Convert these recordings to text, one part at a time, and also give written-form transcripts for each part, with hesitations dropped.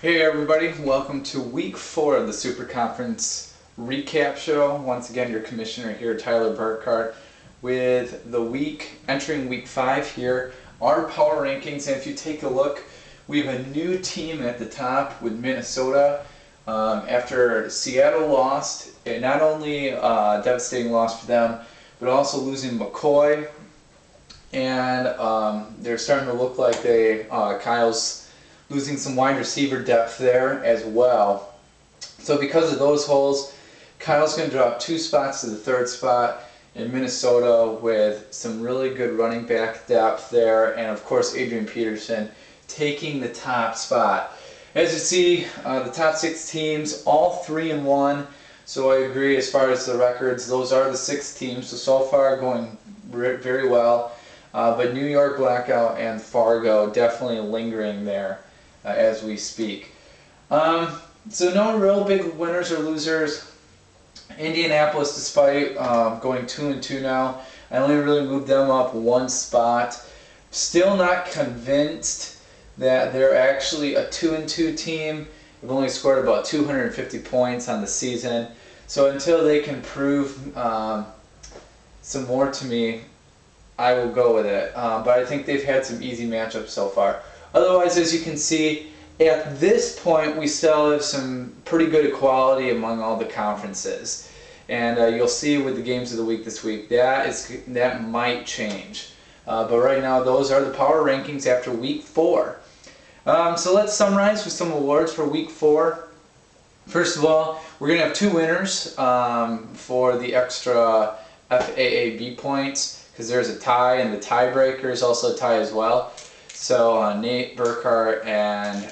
Hey everybody, welcome to week 4 of the Super Conference recap show. Once again, your commissioner here, Tyler Burkhart, with the week, entering week 5 here, our power rankings. And if you take a look, we have a new team at the top with Minnesota. After Seattle lost, and not only a devastating loss for them, but also losing McCoy. And they're starting to look like Kyle's losing some wide receiver depth there as well. So because of those holes, Kyle's going to drop 2 spots to the 3rd spot in Minnesota with some really good running back depth there, and of course Adrian Peterson taking the top spot. As you see, the top 6 teams, all 3-1. So I agree as far as the records, those are the 6 teams. So far going very well. But New York Blackout and Fargo definitely lingering there as we speak. So no real big winners or losers. Indianapolis, despite going 2-2 now, I only really moved them up 1 spot. Still not convinced that they're actually a 2-2 team. They've only scored about 250 points on the season. So until they can prove some more to me, I will go with it. But I think they've had some easy matchups so far. Otherwise, as you can see, at this point, we still have some pretty good equality among all the conferences. And you'll see with the games of the week this week, that might change. But right now, those are the power rankings after week 4. So let's summarize with some awards for week 4. First of all, we're going to have 2 winners for the extra FAAB points, because there's a tie, and the tiebreaker is also a tie as well. So Nate Burkhart and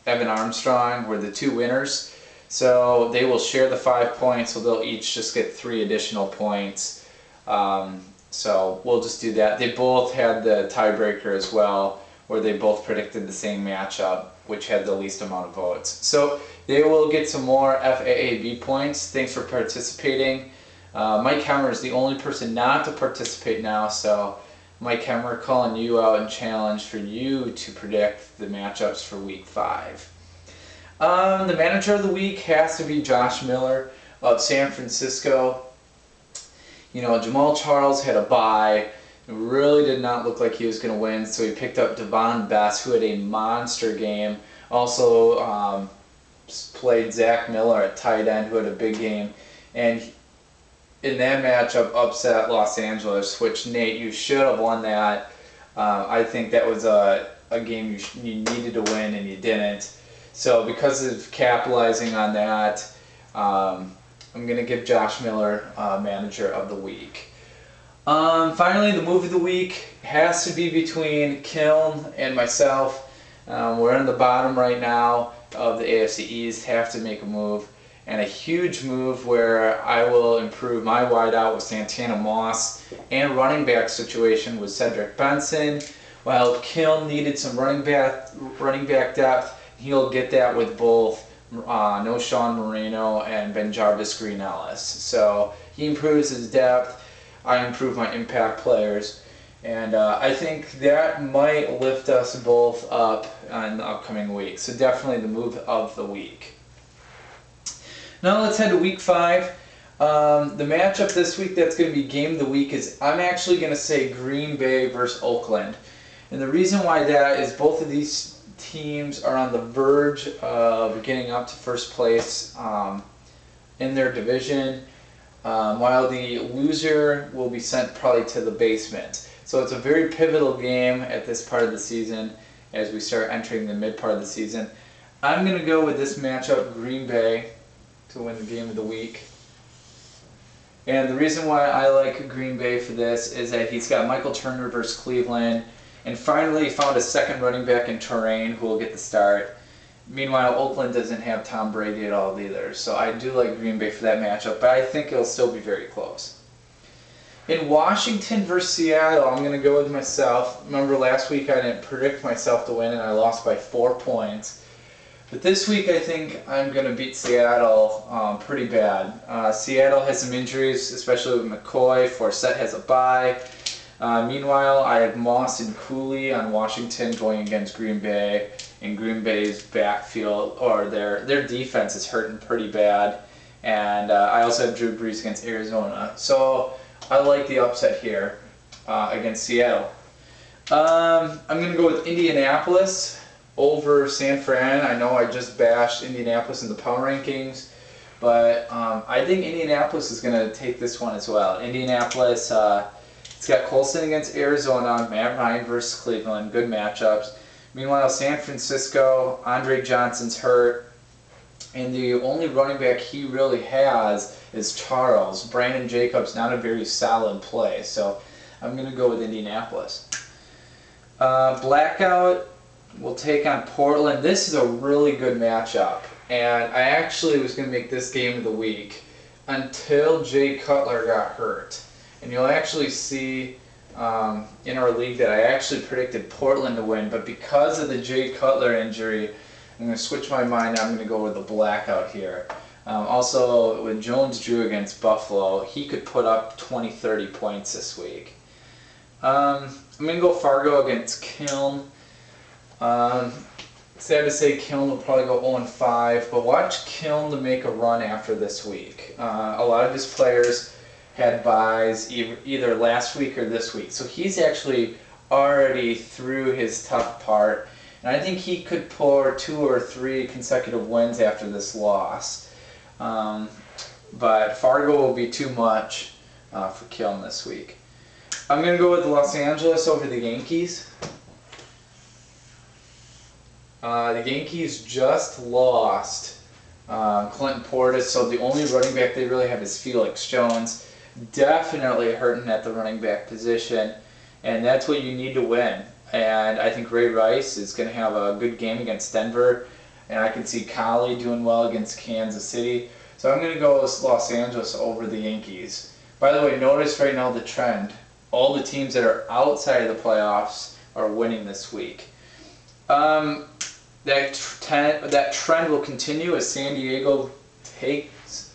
Evan Armstrong were the 2 winners. So they will share the 5 points, so they'll each just get 3 additional points. So we'll just do that. They both had the tiebreaker as well, where they both predicted the same matchup, which had the least amount of votes. So they will get some more FAAB points. Thanks for participating. Mike Hemmer is the only person not to participate now, so Mike Hemmer calling you out and challenge for you to predict the matchups for week 5. The manager of the week has to be Josh Miller of San Francisco. You know, Jamal Charles had a bye. It really did not look like he was going to win, so he picked up Devon Best, who had a monster game. Also played Zach Miller at tight end, who had a big game. And in that matchup, upset Los Angeles, which, Nate, you should have won that. I think that was a game you needed to win, and you didn't. So because of capitalizing on that, I'm going to give Josh Miller Manager of the Week. Finally, the move of the week has to be between Kiln and myself. We're in the bottom right now of the AFC East, have to make a move. And a huge move where I will improve my wideout with Santana Moss, and running back situation with Cedric Benson. While Kiln needed some running back depth, he'll get that with both Knowshon Moreno and BenJarvus Green-Ellis. So he improves his depth. I improve my impact players, and I think that might lift us both up in the upcoming week. So definitely the move of the week. Now let's head to week 5. The matchup this week that's going to be game of the week is, I'm actually going to say, Green Bay versus Oakland. And the reason why that is both of these teams are on the verge of getting up to first place in their division. While the loser will be sent probably to the basement. So it's a very pivotal game at this part of the season as we start entering the mid part of the season. I'm going to go with this matchup, Green Bay, to win the game of the week. And the reason why I like Green Bay for this is that he's got Michael Turner versus Cleveland, and finally found a second running back in Terrain who will get the start. Meanwhile, Oakland doesn't have Tom Brady at all either, so I do like Green Bay for that matchup, but I think it'll still be very close. In Washington versus Seattle, I'm going to go with myself. Remember last week I didn't predict myself to win and I lost by 4 points. But this week I think I'm going to beat Seattle pretty bad. Seattle has some injuries, especially with McCoy. Forsett has a bye. Meanwhile, I have Moss and Cooley on Washington going against Green Bay, and Green Bay's backfield, or their defense is hurting pretty bad. And I also have Drew Brees against Arizona. So I like the upset here against Seattle. I'm going to go with Indianapolis over San Fran. I know I just bashed Indianapolis in the power rankings, but I think Indianapolis is going to take this one as well. Indianapolis, it's got Colson against Arizona, Matt Ryan versus Cleveland, good matchups. Meanwhile, San Francisco, Andre Johnson's hurt, and the only running back he really has is Charles. Brandon Jacobs, not a very solid play, so I'm going to go with Indianapolis. Blackout will take on Portland. This is a really good matchup, and I actually was going to make this game of the week until Jay Cutler got hurt. And you'll actually see in our league that I actually predicted Portland to win, but because of the Jay Cutler injury, I'm going to switch my mind. I'm going to go with the blackout here. Also, with Jones-Drew against Buffalo, he could put up 20-30 points this week. I'm going to go Fargo against Kiln. Sad to say Kiln will probably go 0-5, but watch Kiln to make a run after this week. A lot of his players had buys either last week or this week, so he's actually already through his tough part, and I think he could pour 2 or 3 consecutive wins after this loss. But Fargo will be too much for Kiln this week. I'm going to go with Los Angeles over the Yankees. The Yankees just lost Clinton Portis, so the only running back they really have is Felix Jones. Definitely hurting at the running back position, and that's what you need to win. And I think Ray Rice is going to have a good game against Denver, and I can see Collie doing well against Kansas City. So I'm going to go with Los Angeles over the Yankees. By the way, notice right now the trend. All the teams that are outside of the playoffs are winning this week. That trend will continue as San Diego takes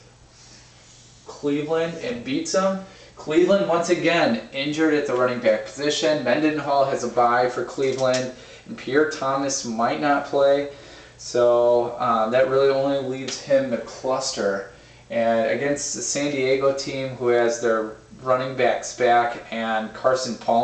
Cleveland and beats them. Cleveland, once again, injured at the running back position. Mendenhall has a bye for Cleveland, and Pierre Thomas might not play. So that really only leaves him McCluster. And against the San Diego team, who has their running backs back and Carson Palmer